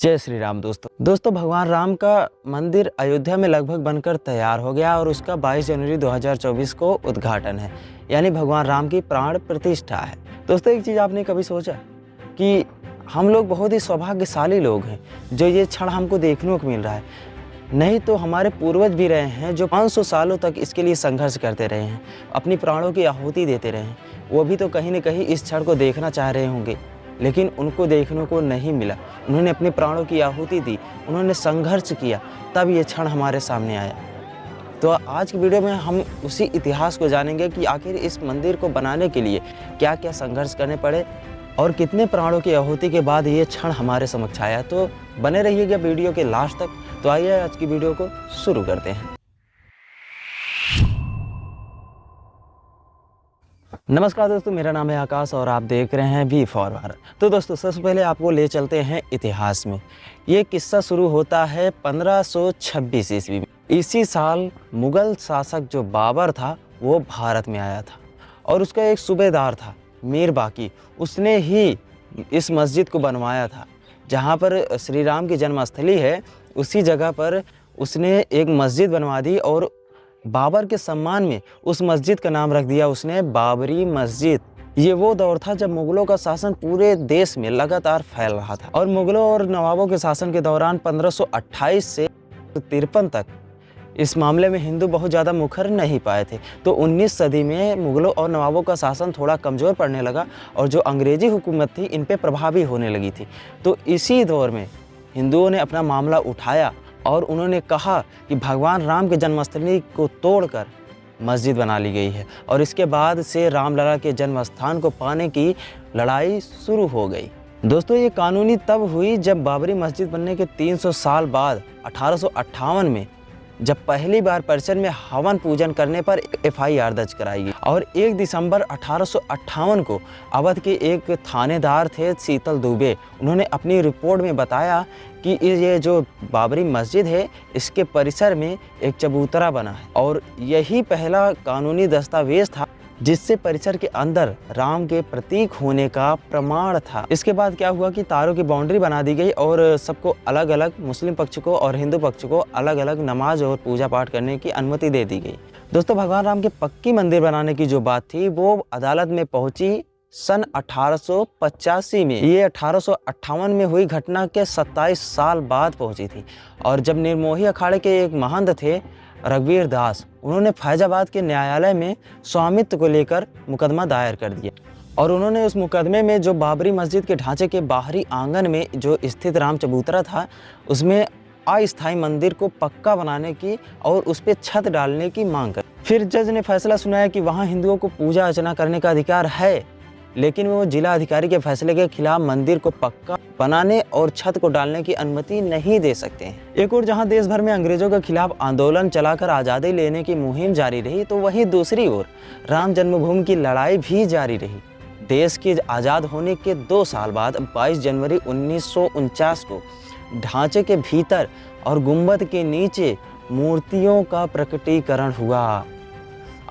जय श्री राम। दोस्तों भगवान राम का मंदिर अयोध्या में लगभग बनकर तैयार हो गया और उसका 22 जनवरी 2024 को उद्घाटन है, यानी भगवान राम की प्राण प्रतिष्ठा है। दोस्तों एक चीज़ आपने कभी सोचा कि हम लोग बहुत ही सौभाग्यशाली लोग हैं जो ये क्षण हमको देखने को मिल रहा है। नहीं तो हमारे पूर्वज भी रहे हैं जो 500 सालों तक इसके लिए संघर्ष करते रहे हैं, अपनी प्राणों की आहुति देते रहे हैं। वो भी तो कहीं न कहीं इस क्षण को देखना चाह रहे होंगे, लेकिन उनको देखने को नहीं मिला। उन्होंने अपने प्राणों की आहुति दी, उन्होंने संघर्ष किया, तब ये क्षण हमारे सामने आया। तो आज की वीडियो में हम उसी इतिहास को जानेंगे कि आखिर इस मंदिर को बनाने के लिए क्या क्या संघर्ष करने पड़े और कितने प्राणों की आहुति के बाद ये क्षण हमारे समक्ष आया। तो बने रहिएगा वीडियो के लास्ट तक। तो आइए आज की वीडियो को शुरू करते हैं। नमस्कार दोस्तों, मेरा नाम है आकाश और आप देख रहे हैं वी फॉर भारत। तो दोस्तों सबसे पहले आपको ले चलते हैं इतिहास में। ये किस्सा शुरू होता है 1526 ईस्वी में। इसी साल मुगल शासक जो बाबर था वो भारत में आया था और उसका एक सूबेदार था मीर बाकी। उसने ही इस मस्जिद को बनवाया था। जहाँ पर श्री राम की जन्मस्थली है उसी जगह पर उसने एक मस्जिद बनवा दी और बाबर के सम्मान में उस मस्जिद का नाम रख दिया उसने बाबरी मस्जिद। ये वो दौर था जब मुगलों का शासन पूरे देश में लगातार फैल रहा था और मुगलों और नवाबों के शासन के दौरान 1528 से 53 तक इस मामले में हिंदू बहुत ज़्यादा मुखर नहीं पाए थे। तो 19 सदी में मुगलों और नवाबों का शासन थोड़ा कमज़ोर पड़ने लगा और जो अंग्रेज़ी हुकूमत थी इन पे प्रभावी होने लगी थी। तो इसी दौर में हिंदुओं ने अपना मामला उठाया और उन्होंने कहा कि भगवान राम के जन्मस्थली को तोड़कर मस्जिद बना ली गई है और इसके बाद से रामलला के जन्म स्थान को पाने की लड़ाई शुरू हो गई। दोस्तों ये कानूनी तब हुई जब बाबरी मस्जिद बनने के 300 साल बाद 1858 में जब पहली बार परिसर में हवन पूजन करने पर FIR दर्ज कराई गई और 1 दिसंबर 1858 को अवध के एक थानेदार थे शीतल दुबे, उन्होंने अपनी रिपोर्ट में बताया कि ये जो बाबरी मस्जिद है इसके परिसर में एक चबूतरा बना है और यही पहला कानूनी दस्तावेज था जिससे परिसर के अंदर राम के प्रतीक होने का प्रमाण था। इसके बाद क्या हुआ कि तारों की बाउंड्री बना दी गई और सबको अलग अलग, मुस्लिम पक्ष को और हिंदू पक्ष को अलग अलग नमाज और पूजा पाठ करने की अनुमति दे दी गई। दोस्तों भगवान राम के पक्की मंदिर बनाने की जो बात थी वो अदालत में पहुंची सन 1885 में। ये 1858 में हुई घटना के 27 साल बाद पहुंची थी और जब निर्मोही अखाड़े के एक महंत थे रघुवीर दास, उन्होंने फैजाबाद के न्यायालय में स्वामित्व को लेकर मुकदमा दायर कर दिया और उन्होंने उस मुकदमे में जो बाबरी मस्जिद के ढांचे के बाहरी आंगन में जो स्थित राम चबूतरा था उसमें अस्थायी मंदिर को पक्का बनाने की और उस पर छत डालने की मांग कर। फिर जज ने फैसला सुनाया कि वहाँ हिंदुओं को पूजा अर्चना करने का अधिकार है, लेकिन वो जिला अधिकारी के फैसले के खिलाफ मंदिर को पक्का बनाने और छत को डालने की अनुमति नहीं दे सकते हैं। एक और जहां देश भर में अंग्रेजों के खिलाफ आंदोलन चलाकर आज़ादी लेने की मुहिम जारी रही, तो वहीं दूसरी ओर राम जन्मभूमि की लड़ाई भी जारी रही। देश के आज़ाद होने के 2 साल बाद 22 जनवरी 1949 को ढांचे के भीतर और गुंबद के नीचे मूर्तियों का प्रकटीकरण हुआ।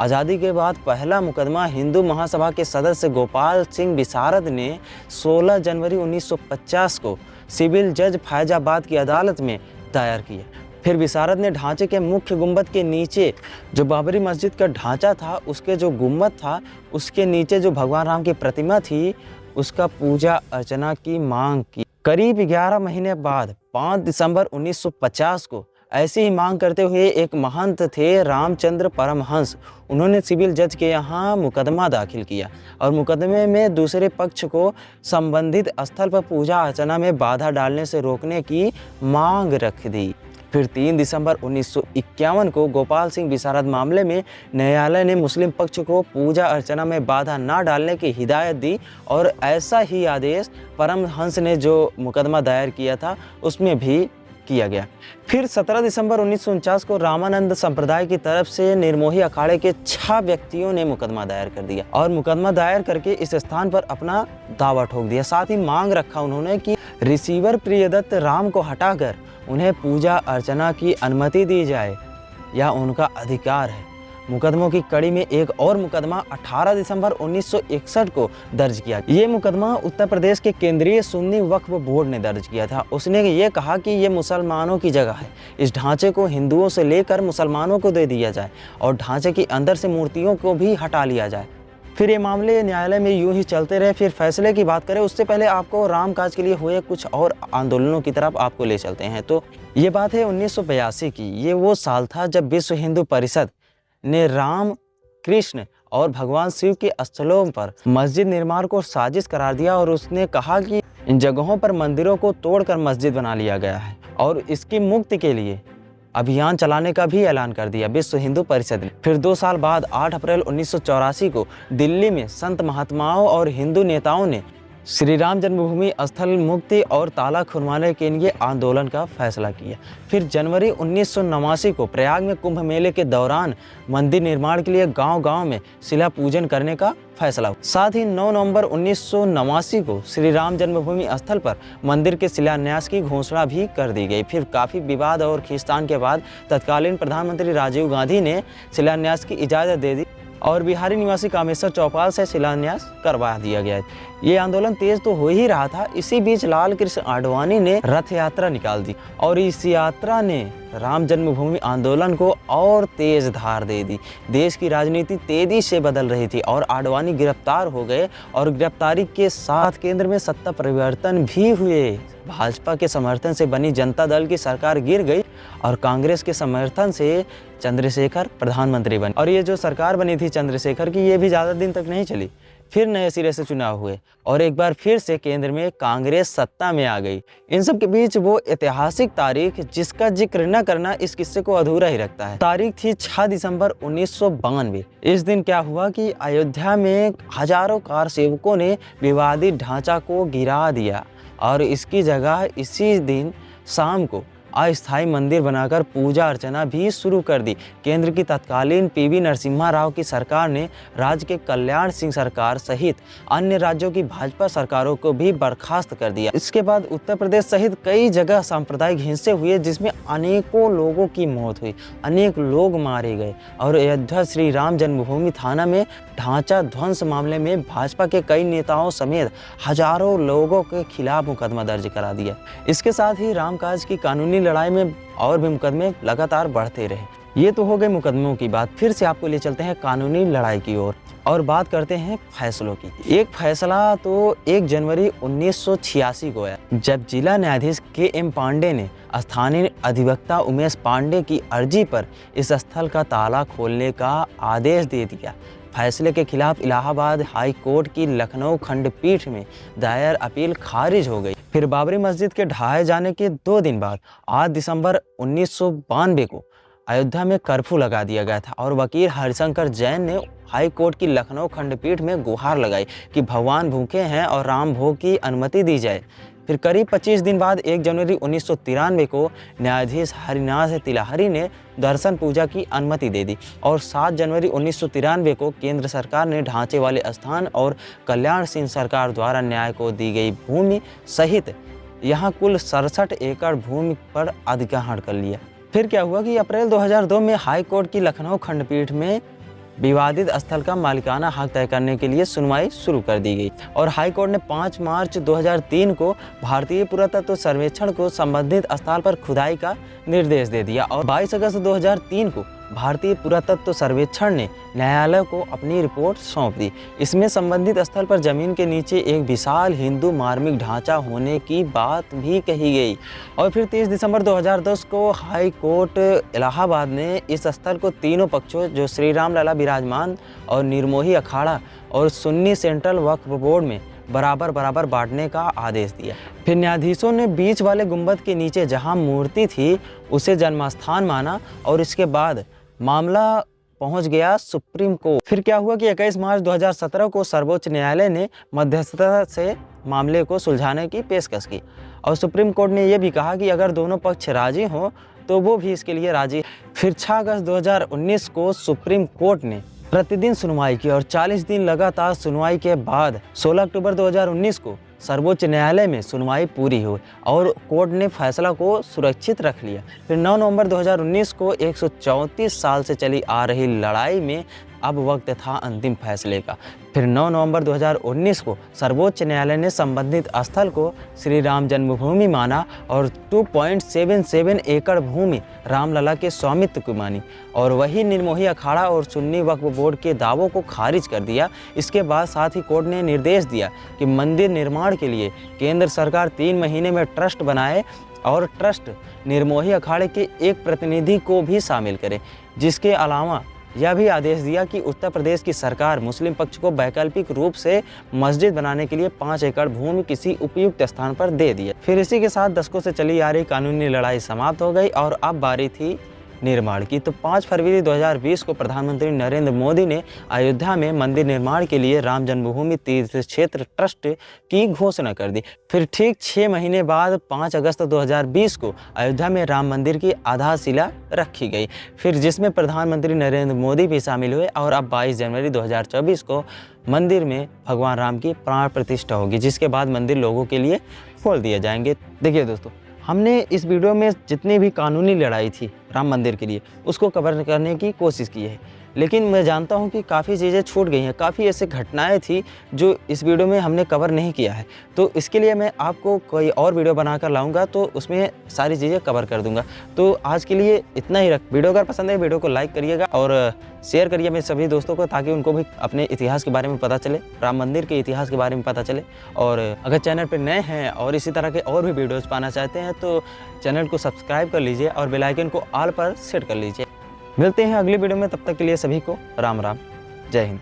आज़ादी के बाद पहला मुकदमा हिंदू महासभा के सदस्य गोपाल सिंह विशारद ने 16 जनवरी 1950 को सिविल जज फैजाबाद की अदालत में दायर किया। फिर विशारद ने ढांचे के मुख्य गुंबद के नीचे जो बाबरी मस्जिद का ढांचा था उसके जो गुंबद था उसके नीचे जो भगवान राम की प्रतिमा थी उसका पूजा अर्चना की मांग की। करीब 11 महीने बाद 5 दिसंबर 1950 को ऐसी ही मांग करते हुए एक महंत थे रामचंद्र परमहंस, उन्होंने सिविल जज के यहाँ मुकदमा दाखिल किया और मुकदमे में दूसरे पक्ष को संबंधित स्थल पर पूजा अर्चना में बाधा डालने से रोकने की मांग रख दी। फिर 3 दिसंबर 1951 को गोपाल सिंह विशारद मामले में न्यायालय ने मुस्लिम पक्ष को पूजा अर्चना में बाधा न डालने की हिदायत दी और ऐसा ही आदेश परमहंस ने जो मुकदमा दायर किया था उसमें भी किया गया। फिर 17 दिसंबर 1949 को रामानंद संप्रदाय की तरफ से निर्मोही अखाड़े के 6 व्यक्तियों ने मुकदमा दायर कर दिया और मुकदमा दायर करके इस स्थान पर अपना दावा ठोक दिया। साथ ही मांग रखा उन्होंने कि रिसीवर प्रियदत्त राम को हटाकर उन्हें पूजा अर्चना की अनुमति दी जाए, यह उनका अधिकार है। मुकदमों की कड़ी में एक और मुकदमा 18 दिसंबर 1961 को दर्ज किया। ये मुकदमा उत्तर प्रदेश के केंद्रीय सुन्नी वक्फ बोर्ड ने दर्ज किया था। उसने ये कहा कि ये मुसलमानों की जगह है, इस ढांचे को हिंदुओं से लेकर मुसलमानों को दे दिया जाए और ढांचे के अंदर से मूर्तियों को भी हटा लिया जाए। फिर ये मामले न्यायालय में यूं ही चलते रहे। फिर फैसले की बात करें उससे पहले आपको रामकाज के लिए हुए कुछ और आंदोलनों की तरफ आपको ले चलते हैं। तो ये बात है 1982 की। ये वो साल था जब विश्व हिंदू परिषद ने राम, कृष्ण और भगवान शिव के स्थलों पर मस्जिद निर्माण को साजिश करार दिया और उसने कहा कि इन जगहों पर मंदिरों को तोड़कर मस्जिद बना लिया गया है और इसकी मुक्ति के लिए अभियान चलाने का भी ऐलान कर दिया विश्व हिंदू परिषद ने। फिर 2 साल बाद 8 अप्रैल 1984 को दिल्ली में संत महात्माओं और हिंदू नेताओं ने श्री राम जन्मभूमि स्थल मुक्ति और ताला खुलवाने के लिए आंदोलन का फैसला किया। फिर जनवरी 1989 को प्रयाग में कुंभ मेले के दौरान मंदिर निर्माण के लिए गांव-गांव में शिला पूजन करने का फैसला हुआ। साथ ही 9 नवंबर 1989 को श्री राम जन्मभूमि स्थल पर मंदिर के शिलान्यास की घोषणा भी कर दी गई। फिर काफ़ी विवाद और खींचतान के बाद तत्कालीन प्रधानमंत्री राजीव गांधी ने शिलान्यास की इजाज़त दे दी और बिहारी निवासी कामेश्वर चौपाल से शिलान्यास करवा दिया गया। ये आंदोलन तेज तो हो ही रहा था। इसी बीच लाल कृष्ण आडवाणी ने रथ यात्रा निकाल दी और इस यात्रा ने राम जन्मभूमि आंदोलन को और तेज धार दे दी। देश की राजनीति तेजी से बदल रही थी और आडवाणी गिरफ्तार हो गए और गिरफ्तारी के साथ केंद्र में सत्ता परिवर्तन भी हुए। भाजपा के समर्थन से बनी जनता दल की सरकार गिर गई और कांग्रेस के समर्थन से चंद्रशेखर प्रधानमंत्री बने। और ये जो सरकार बनी थी चंद्रशेखर की, ये भी ज़्यादा दिन तक नहीं चली। फिर नए सिरे से चुनाव हुए और एक बार फिर से केंद्र में कांग्रेस सत्ता में आ गई। इन सब के बीच वो ऐतिहासिक तारीख जिसका जिक्र न करना इस किस्से को अधूरा ही रखता है। तारीख थी 6 दिसंबर 1992। इस दिन क्या हुआ कि अयोध्या में हजारों कार सेवकों ने विवादित ढांचा को गिरा दिया और इसकी जगह इसी दिन शाम को अस्थायी मंदिर बनाकर पूजा अर्चना भी शुरू कर दी। केंद्र की तत्कालीन पीवी नरसिम्हा राव की सरकार ने राज्य के कल्याण सिंह सरकार सहित अन्य राज्यों की भाजपा सरकारों को भी बर्खास्त कर दिया। इसके बाद उत्तर प्रदेश सहित कई जगह सांप्रदायिक हिंसे हुए जिसमें अनेकों लोगों की मौत हुई, अनेक लोग मारे गए और अयोध्या श्री राम जन्मभूमि थाना में ढांचा ध्वंस मामले में भाजपा के कई नेताओं समेत हजारों लोगों के खिलाफ मुकदमा दर्ज करा दिया। इसके साथ ही रामकाज की कानूनी लड़ाई में और भी मुकदमे लगातार बढ़ते रहे। ये तो हो गए मुकदमों की बात। फिर से आपको ले चलते हैं कानूनी लड़ाई की ओर और बात करते हैं फैसलों की। एक फैसला तो 1 जनवरी 1986 को आया जब जिला न्यायाधीश के.एम. पांडे ने स्थानीय अधिवक्ता उमेश पांडे की अर्जी पर इस स्थल का ताला खोलने का आदेश दे दिया। फैसले के खिलाफ इलाहाबाद हाई कोर्ट की लखनऊ खंडपीठ में दायर अपील खारिज हो गई। फिर बाबरी मस्जिद के ढहाए जाने के 2 दिन बाद 8 दिसंबर 1992 को अयोध्या में कर्फ्यू लगा दिया गया था और वकील हरिशंकर जैन ने हाई कोर्ट की लखनऊ खंडपीठ में गुहार लगाई कि भगवान भूखे हैं और राम भोग की अनुमति दी जाए। फिर करीब 25 दिन बाद 1 जनवरी 1993 को न्यायाधीश हरिनाथ तिलाहरी ने दर्शन पूजा की अनुमति दे दी और 7 जनवरी 1993 को केंद्र सरकार ने ढांचे वाले स्थान और कल्याण सिंह सरकार द्वारा न्याय को दी गई भूमि सहित यहाँ कुल 67 एकड़ भूमि पर अधिग्रहण कर लिया। फिर क्या हुआ कि अप्रैल 2002 में हाई कोर्ट की लखनऊ खंडपीठ में विवादित स्थल का मालिकाना हक तय करने के लिए सुनवाई शुरू कर दी गई और हाई कोर्ट ने 5 मार्च 2003 को भारतीय पुरातत्व सर्वेक्षण को संबंधित स्थल पर खुदाई का निर्देश दे दिया और 22 अगस्त 2003 को भारतीय पुरातत्व सर्वेक्षण ने न्यायालय को अपनी रिपोर्ट सौंप दी। इसमें संबंधित स्थल पर जमीन के नीचे एक विशाल हिंदू मार्मिक ढांचा होने की बात भी कही गई। और फिर 30 दिसंबर 2010 को हाई कोर्ट इलाहाबाद ने इस स्थल को तीनों पक्षों जो श्री राम लला विराजमान और निर्मोही अखाड़ा और सुन्नी सेंट्रल वक्फ बोर्ड में बराबर बराबर बांटने का आदेश दिया। फिर न्यायाधीशों ने बीच वाले गुंबद के नीचे जहां मूर्ति थी उसे जन्मस्थान माना और इसके बाद मामला पहुंच गया सुप्रीम कोर्ट। फिर क्या हुआ कि 21 मार्च 2017 को सर्वोच्च न्यायालय ने मध्यस्थता से मामले को सुलझाने की पेशकश की और सुप्रीम कोर्ट ने यह भी कहा कि अगर दोनों पक्ष राजी हों तो वो भी इसके लिए राजी। फिर 6 अगस्त 2019 को सुप्रीम कोर्ट ने प्रतिदिन सुनवाई की और 40 दिन लगातार सुनवाई के बाद 16 अक्टूबर 2019 को सर्वोच्च न्यायालय में सुनवाई पूरी हुई और कोर्ट ने फैसला को सुरक्षित रख लिया। फिर 9 नवंबर 2019 को 134 साल से चली आ रही लड़ाई में अब वक्त था अंतिम फैसले का। फिर 9 नवंबर 2019 को सर्वोच्च न्यायालय ने संबंधित स्थल को श्री राम जन्मभूमि माना और 2.77 एकड़ भूमि रामलला के स्वामित्व की मानी और वही निर्मोही अखाड़ा और सुन्नी वक्फ बोर्ड के दावों को खारिज कर दिया। इसके बाद साथ ही कोर्ट ने निर्देश दिया कि मंदिर निर्माण के लिए केंद्र सरकार 3 महीने में ट्रस्ट बनाए और ट्रस्ट निर्मोही अखाड़े के एक प्रतिनिधि को भी शामिल करे। जिसके अलावा यह भी आदेश दिया कि उत्तर प्रदेश की सरकार मुस्लिम पक्ष को वैकल्पिक रूप से मस्जिद बनाने के लिए 5 एकड़ भूमि किसी उपयुक्त स्थान पर दे दिया। फिर इसी के साथ दशकों से चली आ रही कानूनी लड़ाई समाप्त हो गई और अब बारी थी निर्माण की। तो 5 फरवरी 2020 को प्रधानमंत्री नरेंद्र मोदी ने अयोध्या में मंदिर निर्माण के लिए राम जन्मभूमि तीर्थ क्षेत्र ट्रस्ट की घोषणा कर दी। फिर ठीक 6 महीने बाद 5 अगस्त 2020 को अयोध्या में राम मंदिर की आधारशिला रखी गई, फिर जिसमें प्रधानमंत्री नरेंद्र मोदी भी शामिल हुए और अब 22 जनवरी 2024 को मंदिर में भगवान राम की प्राण प्रतिष्ठा होगी, जिसके बाद मंदिर लोगों के लिए खोल दिए जाएंगे। देखिए दोस्तों, हमने इस वीडियो में जितनी भी कानूनी लड़ाई थी राम मंदिर के लिए उसको कवर करने की कोशिश की है, लेकिन मैं जानता हूं कि काफ़ी चीज़ें छूट गई हैं, काफ़ी ऐसे घटनाएं थी जो इस वीडियो में हमने कवर नहीं किया है। तो इसके लिए मैं आपको कोई और वीडियो बनाकर लाऊंगा तो उसमें सारी चीज़ें कवर कर दूंगा। तो आज के लिए इतना ही वीडियो अगर पसंद है वीडियो को लाइक करिएगा और शेयर करिए मेरे सभी दोस्तों को, ताकि उनको भी अपने इतिहास के बारे में पता चले, राम मंदिर के इतिहास के बारे में पता चले। और अगर चैनल पर नए हैं और इसी तरह के और भी वीडियोज़ पाना चाहते हैं तो चैनल को सब्सक्राइब कर लीजिए और बेल आइकन को ऑल पर सेट कर लीजिए। मिलते हैं अगली वीडियो में, तब तक के लिए सभी को राम राम, जय हिंद।